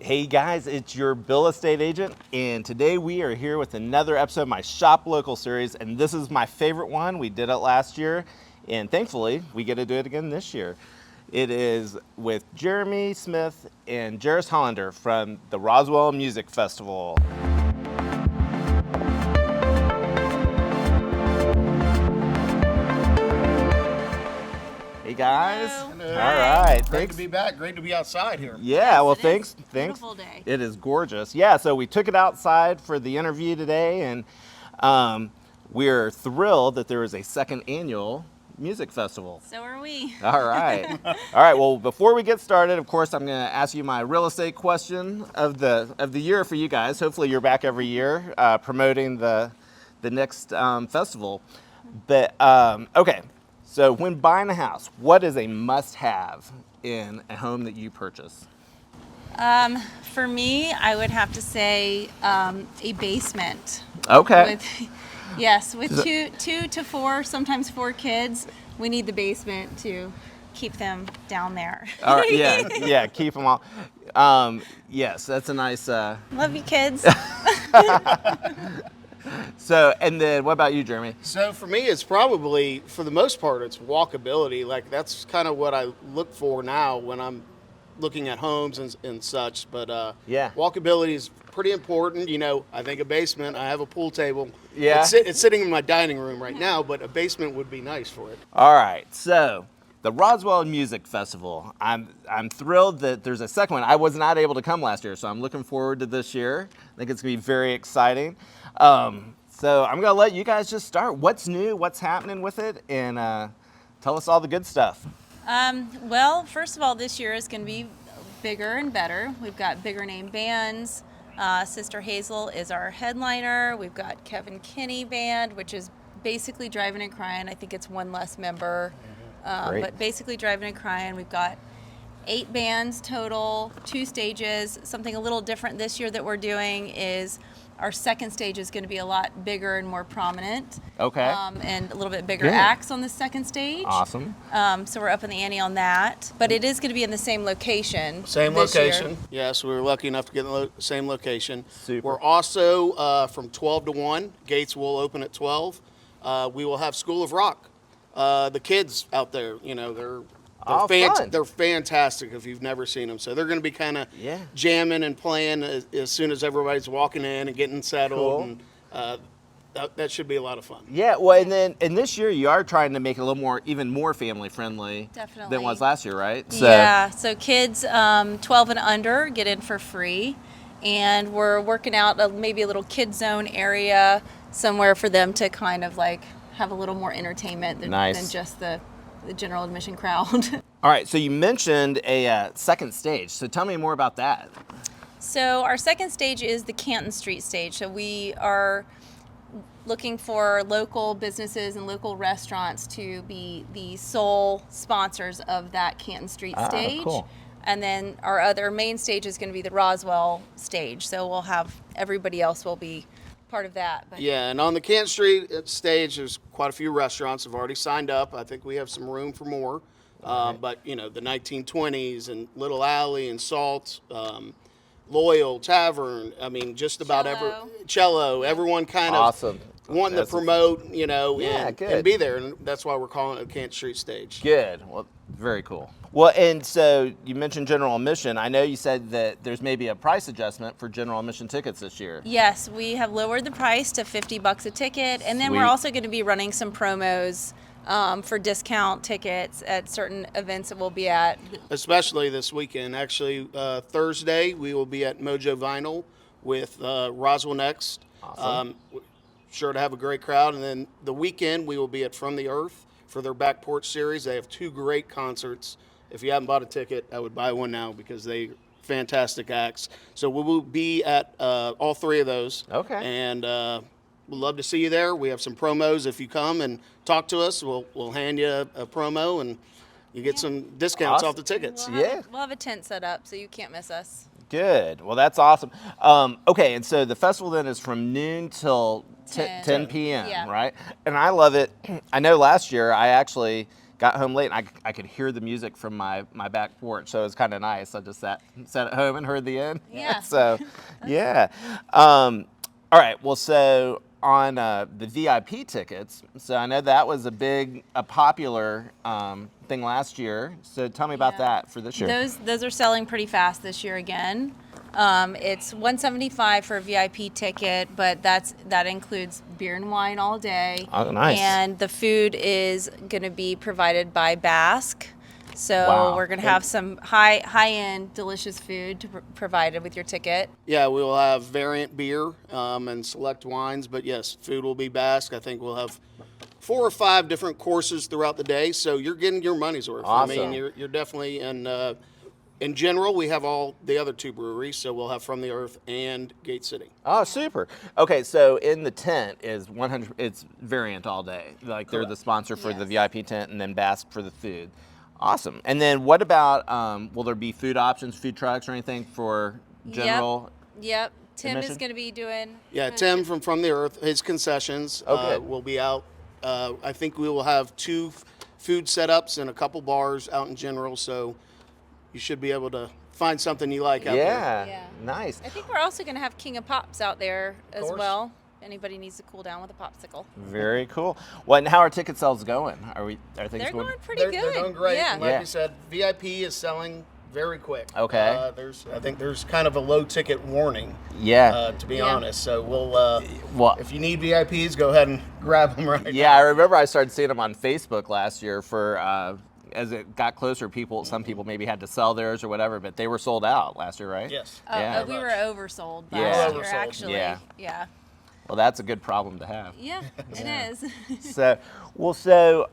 Hey guys, it's your Bill Estate Agent, and today we are here with another episode of my Shop Local series, and this is my favorite one. We did it last year, and thankfully we get to do it again this year. It is with Jeremy Smith and Jairus Hollander from the Roswell Music Festival. Hey guys. Hello. All right. Great to be back. Great to be outside here. Yeah, well, it thanks. is. Beautiful day. It is gorgeous. Yeah, so we took it outside for the interview today, and we're thrilled that there is a second annual music festival. So are we. All right. All right, well, before we get started, of course, I'm going to ask you my real estate question of the year for you guys. Hopefully you're back every year promoting the next festival. But, okay. So when buying a house, what is a must-have in a home that you purchase? For me, I would have to say a basement. Okay. With two to four, sometimes 4 kids, we need the basement to keep them down there. All right, yeah, keep them all. Yes, that's a nice. Love you, kids. So, and then what about you, Jeremy? So for me, it's probably, for the most part, it's walkability. Like that's kind of what I look for now when I'm looking at homes and such. But Yeah. walkability is pretty important. You know, I think a basement. I have a pool table. Yeah. It's sitting in my dining room right now, but a basement would be nice for it. All right, so the Roswell Music Festival. I'm thrilled that there's a second one. I was not able to come last year, so I'm looking forward to this year. I think it's gonna be very exciting. So I'm gonna let you guys just start. What's new? What's happening with it? And tell us all the good stuff. Well, first of all, this year is going to be bigger and better. We've got bigger name bands. Sister Hazel is our headliner. We've got Kevin Kinney Band, which is basically Driving and Crying. I think it's one less member. Great. But basically Driving and Crying. We've got 8 bands total, 2 stages. Something a little different this year that we're doing is our second stage is going to be a lot bigger and more prominent. Okay. And a little bit bigger Good. acts on the second stage. Awesome. So we're upping the ante on that. But it is going to be in the same location. Same this year. location. Yes, we were lucky enough to get in the same location. Super. We're also from 12 to 1. Gates will open at 12. We will have School of Rock. The kids out there, you know, they're Fun. they're fantastic if you've never seen them. So they're going to be kind of Yeah. jamming and playing as soon as everybody's walking in and getting settled. Cool. And that should be a lot of fun. Yeah, well, and this year you are trying to make it a little more, even more family friendly Definitely. than it was last year, right? So, Yeah, so kids 12 and under get in for free. And we're working out maybe a little kid zone area somewhere for them to kind of like have a little more entertainment than Nice. just the general admission crowd. All right, so you mentioned a second stage. So tell me more about that. So our second stage is the Canton Street stage. So we are looking for local businesses and local restaurants to be the sole sponsors of that Canton Street stage. Cool. And then our other main stage is going to be the Roswell stage. So we'll have everybody else will be part of that. But Yeah, and on the Kent Street stage, there's quite a few restaurants have already signed up. I think we have some room for more. But, you know, the 1920s and Little Alley and Salt, Loyal Tavern, I mean, just about Cello, everyone kind of Awesome. wanting That's to promote, you know, Yeah, and good. be there. And that's why we're calling it the Kent Street stage. Good. Well, very cool. Well, and so you mentioned general admission. I know you said that there's maybe a price adjustment for general admission tickets this year. yes, we have lowered the price to $50 a ticket. And then Sweet. we're also going to be running some promos for discount tickets at certain events that we'll be at. Especially this weekend. Actually, Thursday, we will be at Mojo Vinyl with Roswell Next. Awesome. Sure to have a great crowd. And then the weekend, we will be at From the Earth for their Back Porch series. They have 2 great concerts. If you haven't bought a ticket, I would buy one now because they fantastic acts. So we will be at all 3 of those. Okay. And we'd love to see you there. We have some promos. If you come and talk to us, we'll hand you a promo and you get some discounts Awesome. off the tickets. We'll have a tent set up so you can't miss us. Good. Well, that's awesome. Okay, and so the festival then is from noon till 10 p.m., Yeah. right? And I love it. I know last year I actually got home late, and I could hear the music from my back porch, so it was kind of nice. I just sat at home and heard the end. Yeah. So, yeah. All right. Well, so on the VIP tickets, so I know that was a popular thing last year. So tell me about Yeah. that for this year. Those are selling pretty fast this year again. It's $175 for a VIP ticket, but that includes beer and wine all day. Oh, nice. And the food is going to be provided by Basque. So Wow. we're going to have some high-end, delicious food provided with your ticket. Yeah, we will have variant beer and select wines, but yes, food will be Basque. I think we'll have 4 or 5 different courses throughout the day, so you're getting your money's worth. Awesome. I mean, you're definitely in general, we have all the other 2 breweries, so we'll have From the Earth and Gate City. Oh, super. Okay, so in the tent is 100. It's variant all day. Like they're the sponsor for the Yes. VIP tent, and then Basque for the food. Awesome. And then what about? Will there be food options, food trucks, or anything for general? Yep. Tim admission? is going to be doing. Yeah, Tim from the Earth, his concessions good. will be out. I think we will have 2 food setups and a couple bars out in general, so you should be able to find something you like out there. Yeah. Yeah. Nice. I think we're also going to have King of Pops out there as course. well. Anybody needs to cool down with a popsicle. Very cool. Well, and how are ticket sales going? Are things They're going? going pretty They're good. doing great. Yeah. And like Yeah. you said, VIP is selling very quick. Okay. I think there's kind of a low ticket warning, Yeah. to be Yeah. honest. So we'll, Well, if you need VIPs, go ahead and grab them right yeah, I remember I started seeing them on Facebook last year for as it got closer, some people maybe had to sell theirs or whatever, but they were sold out last year, right? Yes. Yeah. We were oversold Yeah. last year, Oversold. actually. Yeah. Yeah. Well, that's a good problem to have. Yeah, it is. So,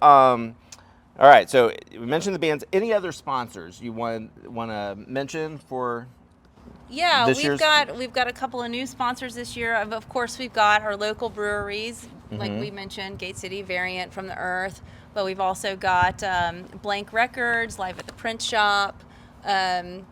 all right. So we mentioned the bands. Any other sponsors you want to mention for? Yeah, This we've year's- got a couple of new sponsors this year. Of course, we've got our local breweries, like Mm-hmm. we mentioned, Gate City, Variant, From the Earth. But we've also got Blank Records, Live at the Print Shop, and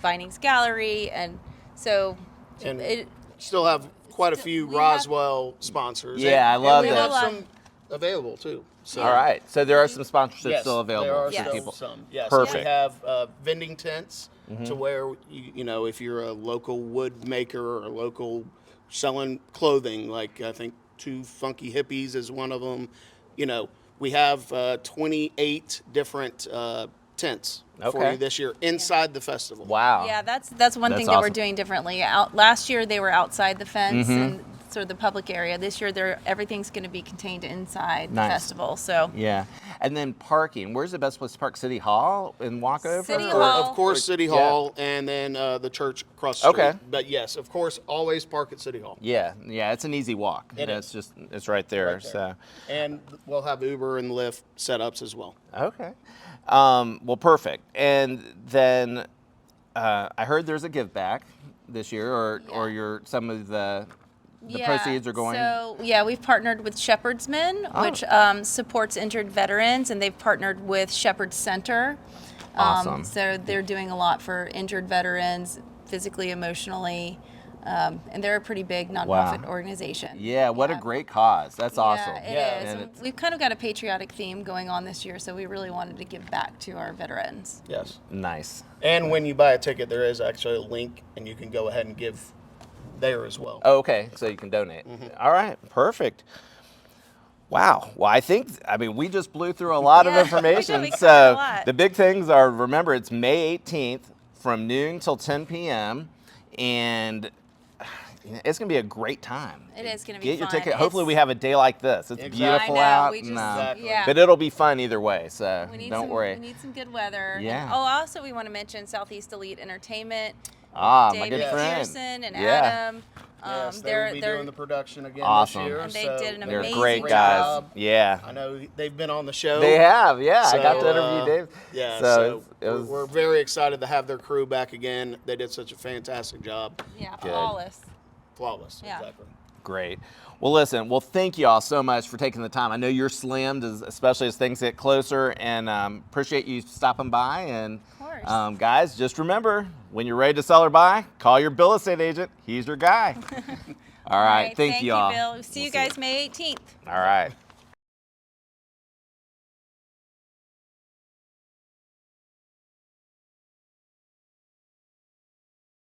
Vinings Gallery, and so And still have quite a few we have- Roswell sponsors. Yeah, I And love we that. have some available too. So All right. So there are some sponsorships yes, still available there are for Yes. still people. some. Yes, Perfect. we have vending tents to where you know if you're a local wood maker or local selling clothing, like I think 2 Funky Hippies is one of them. You know, we have 28 different tents for Okay. you this year inside the festival. Wow. yeah, that's one That's thing that we're awesome. doing differently. Last year they were outside the fence and sort of the public area. This year everything's going to be contained inside Nice. the festival. So Yeah. And then parking. Where's the best place to park? City Hall and walk over? City Of Hall. course, City Yeah. Hall, and then the church across the street. Okay. But yes, of course, always park at City Hall. Yeah. Yeah. It's an easy walk. It It's is. just it's right there. Right there. So. And we'll have Uber and Lyft setups as well. Okay. Well, perfect. And then I heard there's a give back this year, or some of the proceeds are going. So yeah, we've partnered with Shepherd's Men, which supports injured veterans, and they've partnered with Shepherd's Center. Awesome. So they're doing a lot for injured veterans, physically, emotionally, and they're a pretty big nonprofit organization. Yeah. What a great cause. That's awesome. Yeah, it Yeah. is. And And we've kind of got a patriotic theme going on this year, so we really wanted to give back to our veterans. Yes. Nice. And when you buy a ticket, there is actually a link, and you can go ahead and give there as well. Oh, okay. So you can donate. All right. Perfect. Wow. Well, I mean, we just blew through a lot of Yeah, information. we covered a So lot. the big things are, remember, it's May 18th from noon till 10 p.m. And it's going to be a great time. It is going to be Get your fun. ticket. Hopefully we have a day like this. It's Exactly. beautiful I know, out. we just- Exactly. yeah. But it'll be fun either way. So We don't worry. We need some good weather. Yeah. And, also, we want to mention Southeast Elite Entertainment. My David good friend. Peterson and Yeah. Adam. Yes, they will be doing the production again Awesome. this year. And they so did an They're amazing great great guys. job. Yeah. I know they've been on the show. They have. Yeah. I got to So, interview Dave. Yeah, So so it was we're very excited to have their crew back again. They did such a fantastic job. Yeah, Good. flawless. Flawless. Yeah. Exactly. great. Well, listen, thank you all so much for taking the time. I know you're slammed, especially as things get closer, and appreciate you stopping by. And Of course. guys, just remember, when you're ready to sell or buy, call your real estate agent. He's your guy. All right, thank you all. Bill. See you guys May 18th. All right.